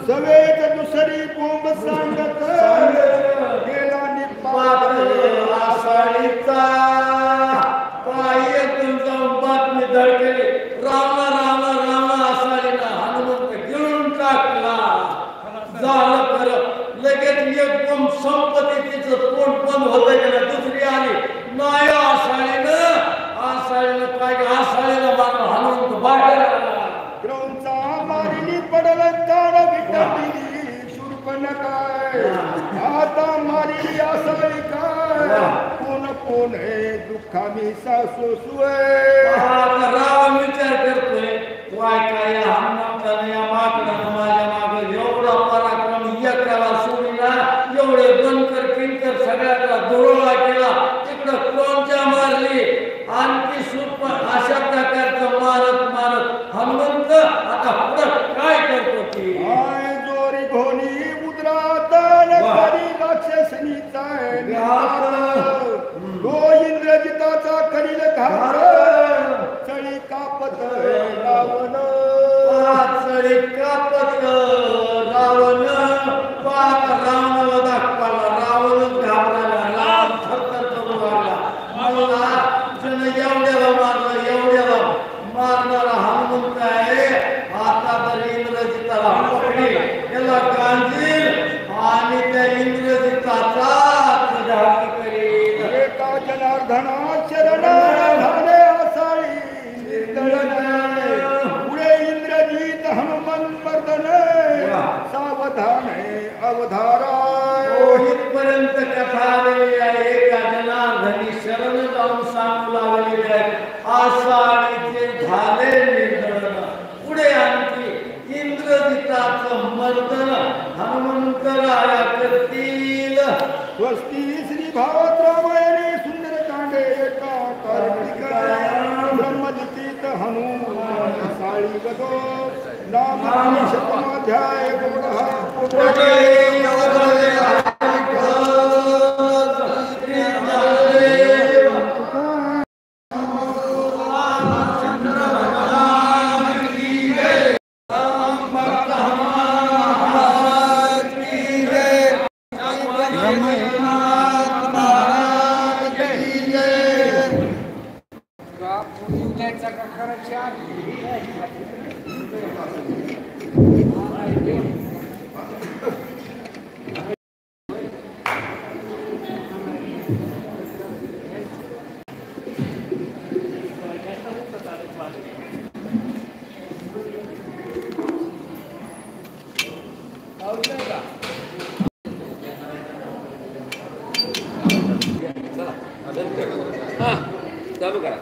सवेत दुसरी बोंब सांगत गेला निपात आषाढीचा पायतून जाऊन बातमी धडकली. रावला रावला रावला आषाढीला हनुमंत गिळून टाकला. झालं खरं. लगेच एक बोंब संपत्ती तिचं तोंड बंद होतं गेलं. दुसरी आली नाही आषाढीनं काय आषाढीला मारलं. हनुमंत बाहेर आला. ग्रंचा मारिनी पडल तार विटाळली सुरपण काय आता मारिली आसळी काय कोण कोण हे दुःखा मी सासू सुय रावण विचार करतोय काय हनुमंताने या माकडानं माझ्या मागे एवढा पराक्रम एकाला सोडला. एवढे बनकर किंकर सगळ्याला धुळवळा केला. तिकडं क्रोंचा मारली. आणखी सुप अशा प्रकारचं मारत मारत हनुमंत आता पुढं काय करतो की आय जोरी घोणी उद्रात नकरी राक्षसनीचा तो इंद्रजिताचा करील घात चळी कापत रावण चळी कापत रावण पाक रावणाला दाखवाला. रावणच घाबरायला. राम थरथर करू लागला. मला जण एवढ्याला मारणारा हनुमंत आहे. आता तर इंद्रजिताला पकडी त्याला गांजील आणि त्या इंद्रजिताचा घाती करील. एका जनार्दना शरण झाले आसाळी निर्दळन पुढे इंद्रजित हनुमंत मर्दन सावधान अवधारा इथपर्यंत कथा आलेली आहे. एका जनार्दनी शरण जाऊन सांगू लागलेली आहे. आषाढीचे झाले निर्दळन. पुढे आणखी इंद्रजिताचं मर्दन हनुमंत राया करतील. स्वस्ती श्री भावत रामायणे सुंदर कांडे एका ब्रह्मलिखित हनुमान साळी गदो नाम शतमाध्याय चालू करा.